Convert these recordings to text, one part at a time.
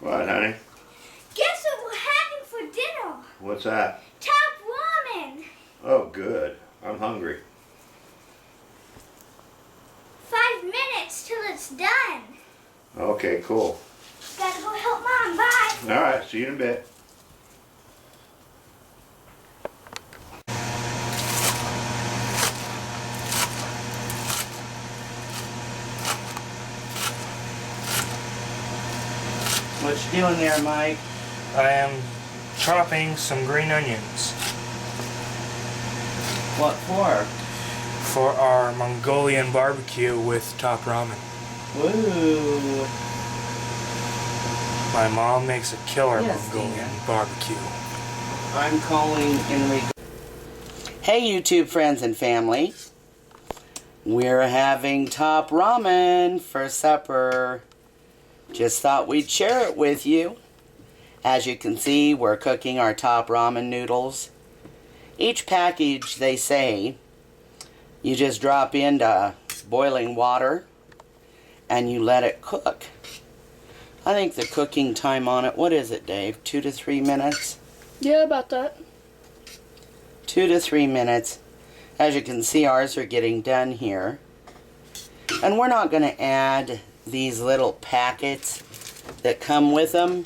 What, honey? Guess what we're having for dinner? What's that? Top ramen. Oh, good. I'm hungry. 5 minutes till it's done. Okay, cool. Gotta go help Mom. Bye. All right, see you in a bit. What you doing there, Mike? I am chopping some green onions What for? for our Mongolian barbecue with top ramen. Woo! My mom makes a killer Yes, Mongolian Dina. barbecue. I'm calling Enrico. Hey, YouTube friends and family. We're having top ramen for supper. Just thought we'd share it with you. As you can see, we're cooking our top ramen noodles. Each package, they say, you just drop into boiling water and you let it cook. I think the cooking time on it, what is it, Dave? 2 to 3 minutes? Yeah, about that. 2 to 3 minutes. As you can see, ours are getting done here. And we're not going to add these little packets that come with them.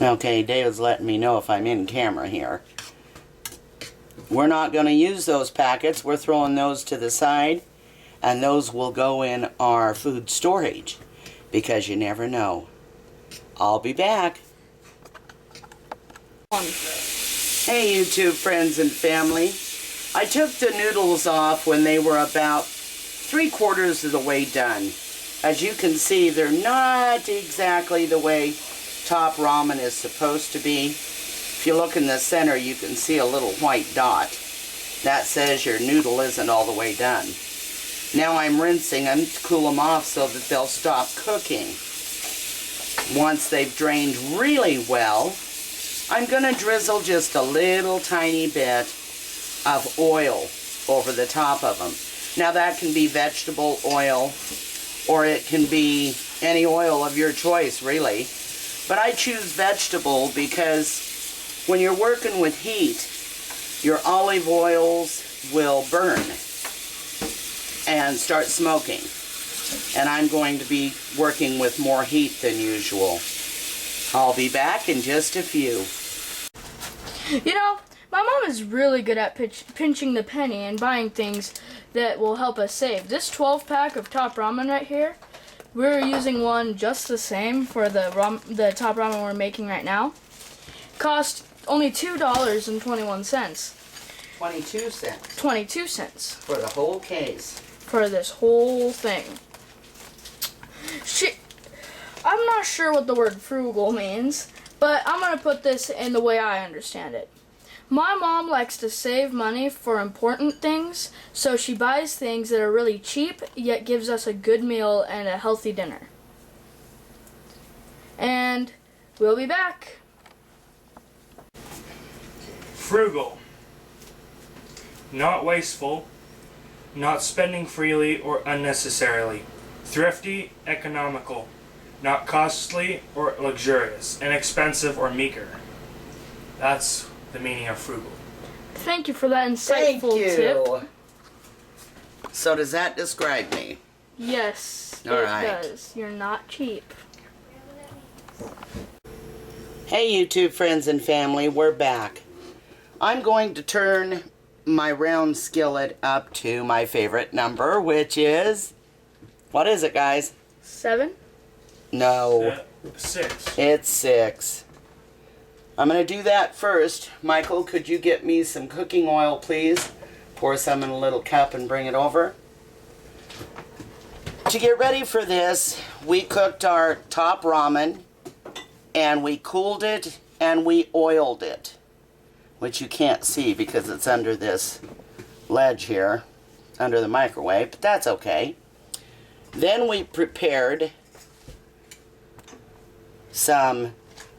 Okay, David's letting me know if I'm in camera here. We're not going to use those packets. We're throwing those to the side, and those will go in our food storage because you never know. I'll be back. Hey, YouTube friends and family. I took the noodles off when they were about 3/4 of the way done. As you can see, they're not exactly the way top ramen is supposed to be. If you look in the center, you can see a little white dot. That says your noodle isn't all the way done. Now I'm rinsing them to cool them off so that they'll stop cooking. Once they've drained really well, I'm going to drizzle just a little tiny bit of oil over the top of them. Now that can be vegetable oil, or it can be any oil of your choice, really. But I choose vegetable because when you're working with heat, your olive oils will burn and start smoking. And I'm going to be working with more heat than usual. I'll be back in just a few. You know, my mom is really good at pinching the penny and buying things that will help us save. This 12-pack of top ramen right here, we're using one just the same for the top ramen we're making right now. Cost only $2.21. 22 cents 22 cents for the whole case. for this whole thing. I'm not sure what the word frugal means, but I'm going to put this in the way I understand it. My mom likes to save money for important things, so she buys things that are really cheap, yet gives us a good meal and a healthy dinner. And we'll be back. Frugal. Not wasteful. Not spending freely or unnecessarily. Thrifty, economical. Not costly or luxurious. Inexpensive or meager. That's the meaning of frugal. Thank you for that insightful tip. So does that describe me? Yes, All it right. does. You're not cheap. Hey YouTube friends and family, we're back. I'm going to turn my round skillet up to my favorite number, which is, what is it, guys? 7? No, 6. it's 6. I'm going to do that first. Michael, could you get me some cooking oil, please? Pour some in a little cup and bring it over. To get ready for this, we cooked our top ramen, and we cooled it, and we oiled it, which you can't see because it's under this ledge here, under the microwave, but that's okay. Then we prepared some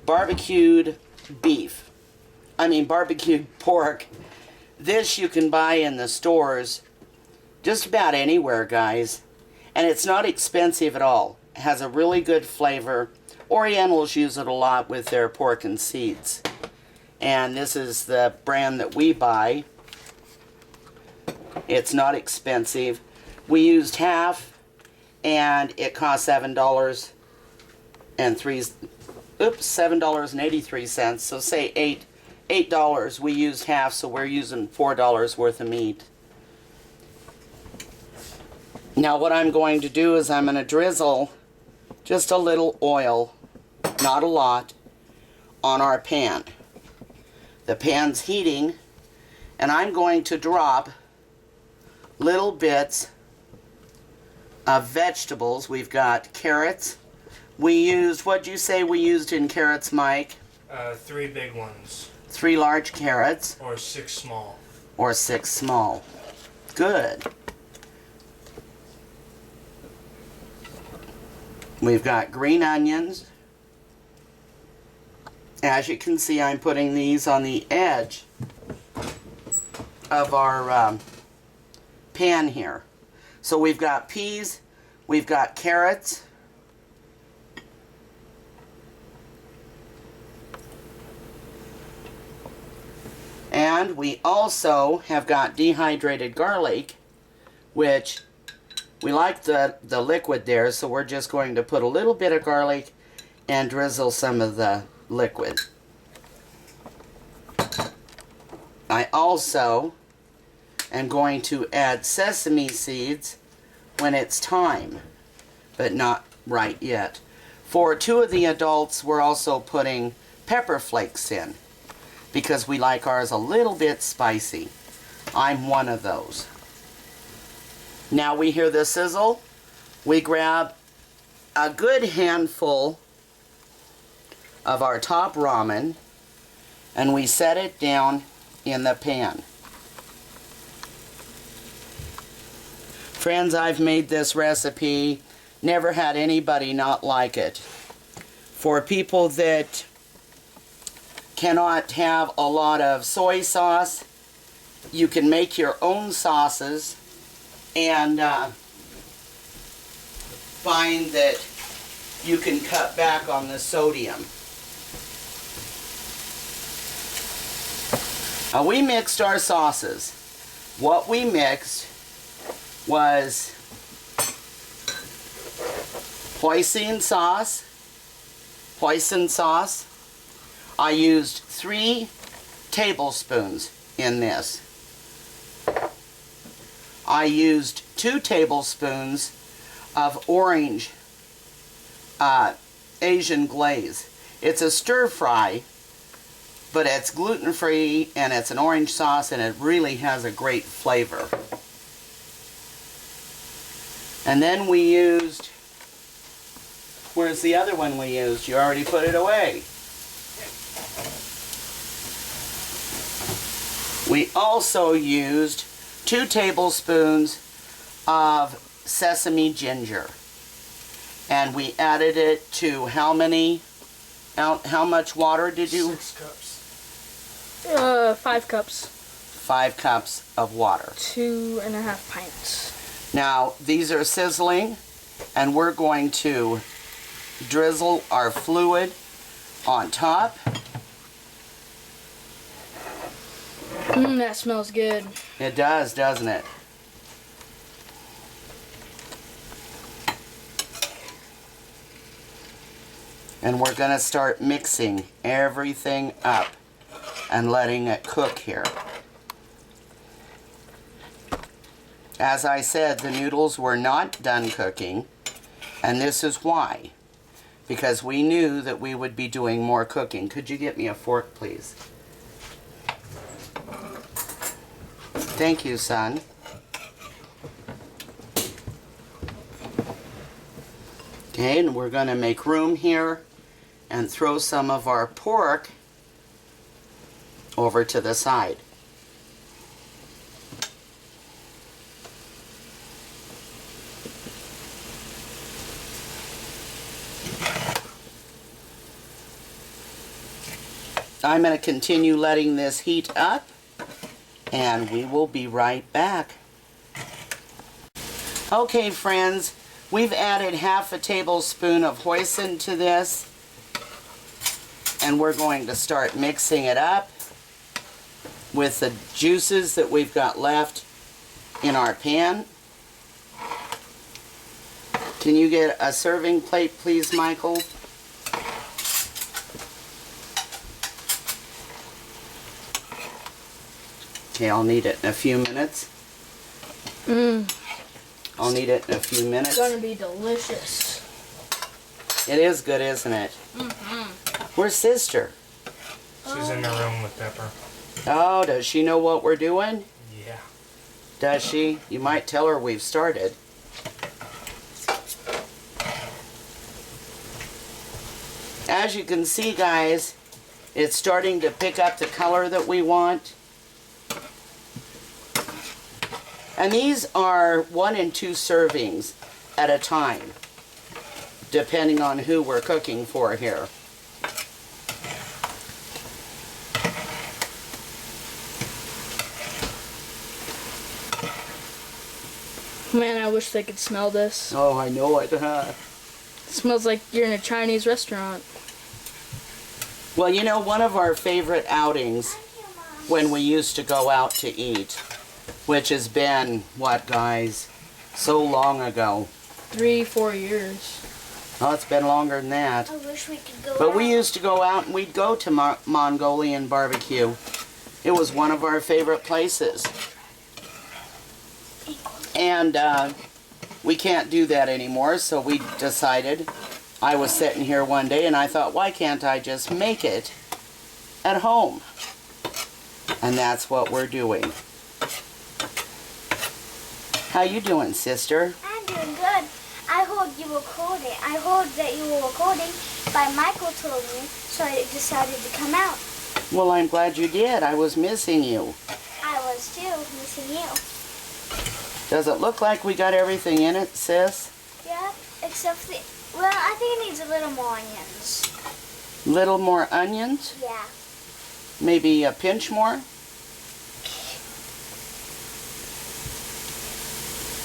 barbecued pork. This you can buy in the stores just about anywhere, guys. And it's not expensive at all. It has a really good flavor. Orientals use it a lot with their pork and seeds. And this is the brand that we buy. It's not expensive. We used half, and it cost $7.83. So say $8. We used half, so we're using $4 worth of meat. Now what I'm going to do is I'm going to drizzle just a little oil, not a lot, on our pan. The pan's heating, and I'm going to drop little bits of vegetables. We've got carrots. We used, what'd you say we used in carrots, Mike? 3 big ones. 3 large carrots. Or 6 small. Or 6 small. Good. We've got green onions. As you can see, I'm putting these on the edge of our pan here. So we've got peas, we've got carrots, and we also have got dehydrated garlic, which we like the liquid there, so we're just going to put a little bit of garlic and drizzle some of the liquid. I also am going to add sesame seeds when it's time, but not right yet. For 2 of the adults, we're also putting pepper flakes in because we like ours a little bit spicy. I'm one of those. Now we hear the sizzle. We grab a good handful of our top ramen and we set it down in the pan. Friends, I've made this recipe, never had anybody not like it. For people that cannot have a lot of soy sauce, you can make your own sauces and find that you can cut back on the sodium. We mixed our sauces. What we mixed was hoisin sauce. I used 3 tablespoons in this. I used 2 tablespoons of orange Asian glaze. It's a stir fry, but it's gluten-free and it's an orange sauce and it really has a great flavor. And then we used, where's the other one we used? You already put it away. We also used 2 tablespoons of sesame ginger. And we added it to how much water did you? 6 cups. 5 cups. 5 cups of water. 2.5 pints. Now, these are sizzling, and we're going to drizzle our fluid on top. That smells good. It does, doesn't it? And we're going to start mixing everything up and letting it cook here. As I said, the noodles were not done cooking, and this is why. Because we knew that we would be doing more cooking. Could you get me a fork, please? Thank you, son. Okay, and we're going to make room here and throw some of our pork over to the side. I'm going to continue letting this heat up, and we will be right back. Okay, friends, We've added half a tablespoon of hoisin to this, and we're going to start mixing it up with the juices that we've got left in our pan. Can you get a serving plate, please, Michael? Okay, I'll need it in a few minutes. I'll need it in a few minutes. It's gonna be delicious. It is good, isn't it? Where's Sister? She's in the room with Pepper. Oh, does she know what we're doing? Yeah. Does she? You might tell her we've started. As you can see, guys, it's starting to pick up the color that we want. And these are 1 and 2 servings at a time, depending on who we're cooking for here. Man, I wish they could smell this. Oh, I know it, huh? It smells like you're in a Chinese restaurant. Well, you know, one of our favorite outings when we used to go out to eat, which has been, what, guys, so long ago. 3-4 years. Oh, it's been longer than that. I wish we could go But out. we used to go out and we'd go to Mongolian barbecue. It was one of our favorite places. And we can't do that anymore, so we decided, I was sitting here one day and I thought, why can't I just make it at home? And that's what we're doing. How you doing, sister? I'm doing good. I heard you recording. I heard that you were recording, but Michael told me, so I decided to come out. Well, I'm glad you did. I was missing you. I was too, missing you. Does it look like we got everything in it, sis? Yeah, except the, well, I think it needs a little more onions. Little more onions? Yeah. Maybe a pinch more?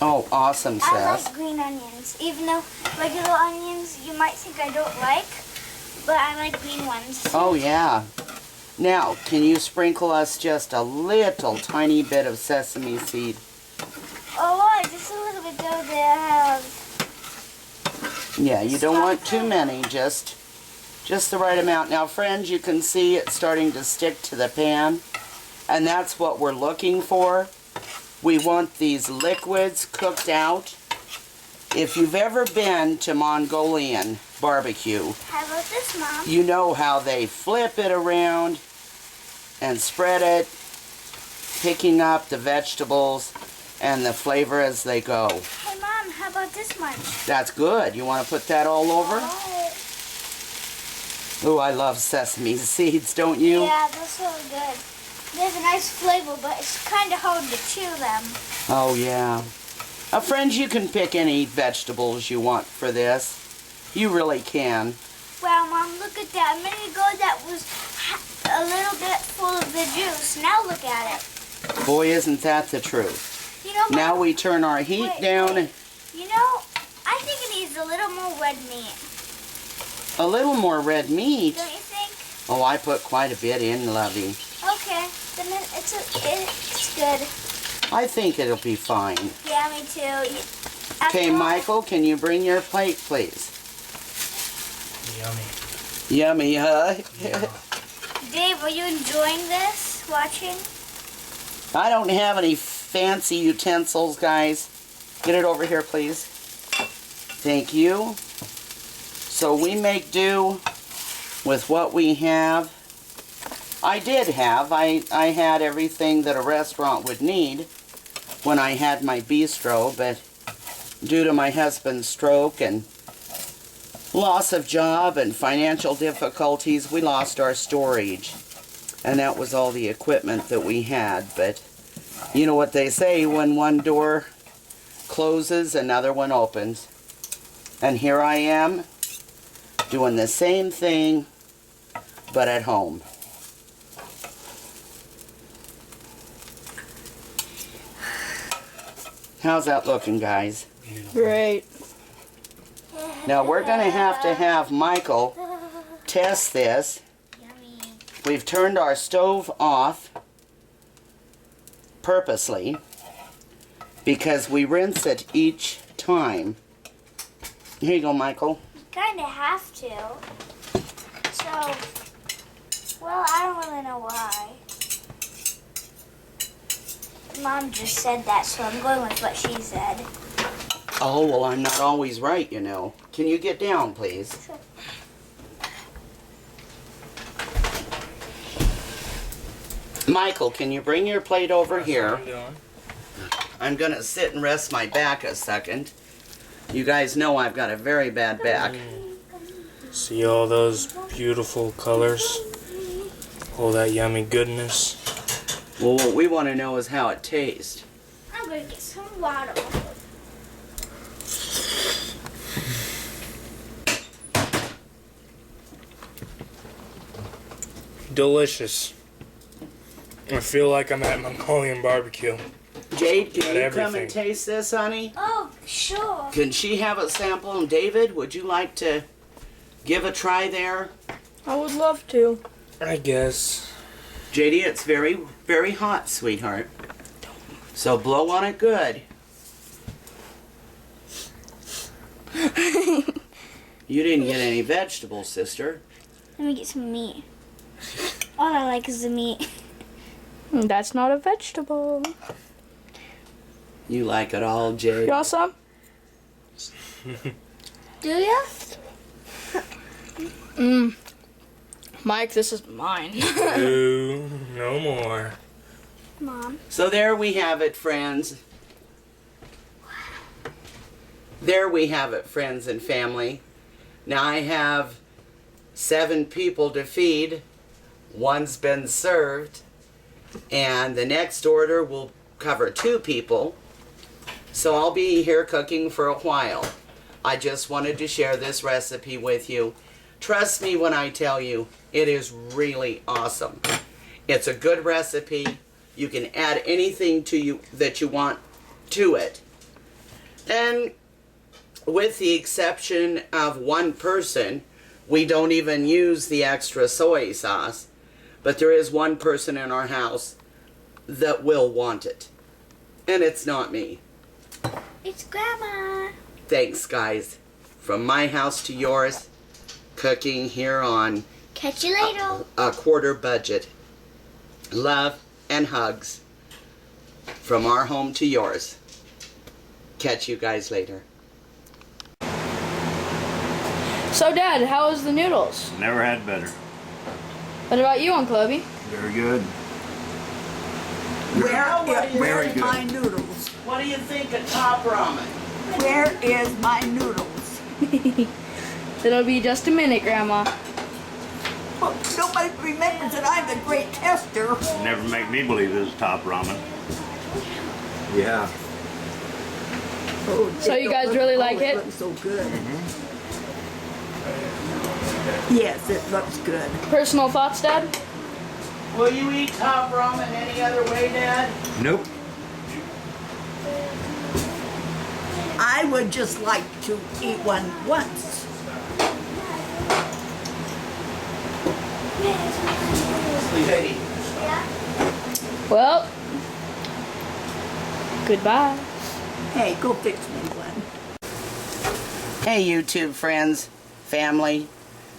Oh, awesome, I sis. like green onions, even though regular onions you might think I don't like, but I like green ones. Oh, yeah. Now, can you sprinkle us just a little tiny bit of sesame seed? Oh, why? Just a little bit though they have. Yeah, you don't want too many, just the right amount. Now, friends, you can see it's starting to stick to the pan, and that's what we're looking for. We want these liquids cooked out. If you've ever been to Mongolian barbecue, How about this, Mom? you know how they flip it around and spread it, picking up the vegetables and the flavor as they go. Hey, Mom, how about this much? That's good. You want to put that all over? Alright. Ooh, I love sesame seeds, don't you? Yeah, they're so good. There's a nice flavor, but it's kind of hard to chew them. Oh, yeah. Friends, you can pick any vegetables you want for this. You really can. Wow, Mom, look at that. A minute ago, that was a little bit full of the juice. Now look at it. Boy, isn't that the truth. You know, Mom, Now we turn our heat wait, down. wait. You know, I think it needs a little more red meat. A little more red meat. Don't you think? Oh, I put quite a bit in, Lovey. Okay, then it's good. I think it'll be fine. Yeah, me too. Okay, Michael, can you bring your plate, please? Yummy. Yummy, huh? Yeah. Dave, are you enjoying this, watching? I don't have any fancy utensils, guys. Get it over here, please. Thank you. So we make do with what we have. I did have. I had everything that a restaurant would need when I had my bistro, but due to my husband's stroke and loss of job and financial difficulties, we lost our storage. And that was all the equipment that we had. But you know what they say, when one door closes, another one opens. And here I am, doing the same thing, but at home. How's that looking, guys? Beautiful. Great. Now we're going to have Michael test this. Yummy. We've turned our stove off purposely because we rinse it each time. Here you go, Michael. Kind of have to. So, well, I don't really know why. Mom just said that, so I'm going with what she said. Oh, well, I'm not always right, you know. Can you get down, please? Sure. Michael, can you bring your plate over That's here? what I'm doing. I'm going to sit and rest my back a second. You guys know I've got a very bad back. See all those beautiful colors? All that yummy goodness. Well, what we want to know is how it tastes. I'm going to get some water. Delicious. I feel like I'm at Mongolian barbecue. Jade, can Got you everything. come and taste this, honey? Oh, sure. Can she have a sample? And David, would you like to give a try there? I would love to. I guess. JD, it's very, very hot, sweetheart. So blow on it good. You didn't get any vegetables, sister. Let me get some meat. All I like is the meat. That's not a vegetable. You like it all, Jade. You want some? Do ya? Mike, this is mine. Ooh, no more. Mom. So there we have it, friends. There we have it, friends and family. Now I have 7 people to feed. One's been served. And the next order will cover 2 people. So I'll be here cooking for a while. I just wanted to share this recipe with you. Trust me when I tell you, it is really awesome. It's a good recipe. You can add anything to you that you want to it. And with the exception of one person, we don't even use the extra soy sauce. But there is one person in our house that will want it. And it's not me. It's Grandma. Thanks, guys. From my house to yours, cooking here on Catch you later. a quarter budget. Love and hugs from our home to yours. Catch you guys later. So, Dad, how was the noodles? Never had better. What about you, Uncle Obi? Very good. Where is my noodles? What do you think of top ramen? Where is my noodles? It'll be just a minute, Grandma. Well, nobody remembers that I'm the great tester. Never make me believe this is top ramen. Yeah. Oh, So you guys really like it? Looks so good. Yes, it looks good. Personal thoughts, Dad? Will you eat top ramen any other way, Dad? Nope. I would just like to eat one once. Lady. Well, goodbye. Hey, go fix me one. Hey, YouTube friends, family.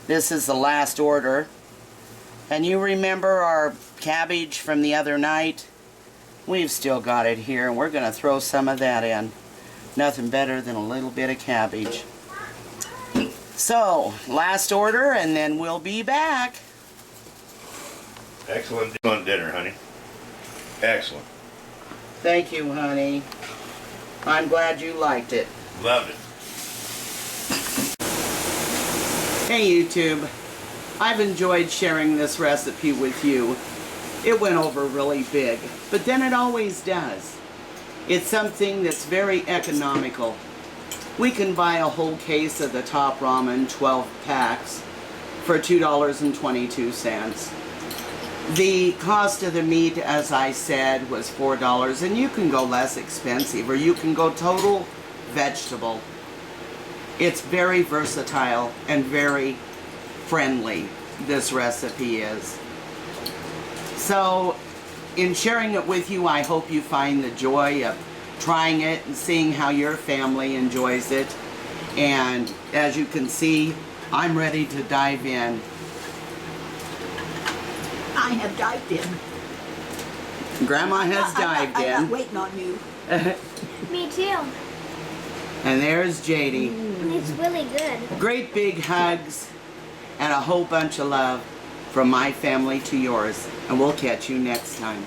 This is the last order. And you remember our cabbage from the other night? We've still got it here, and we're going to throw some of that in. Nothing better than a little bit of cabbage. So, last order, and then we'll be back. Excellent dinner, honey. Excellent. Thank you, honey. I'm glad you liked it. Loved it. Hey, YouTube. I've enjoyed sharing this recipe with you. It went over really big, but then it always does. It's something that's very economical. We can buy a whole case of the top ramen, 12 packs, for $2.22. The cost of the meat, as I said, was $4, and you can go less expensive, or you can go total vegetable. It's very versatile and very friendly, this recipe is. So, in sharing it with you, I hope you find the joy of trying it and seeing how your family enjoys it. And as you can see, I'm ready to dive in. I have dived in. Grandma has dived I'm not in. waiting on you. Me too. And there's JD. And it's really good. Great big hugs and a whole bunch of love from my family to yours. And we'll catch you next time.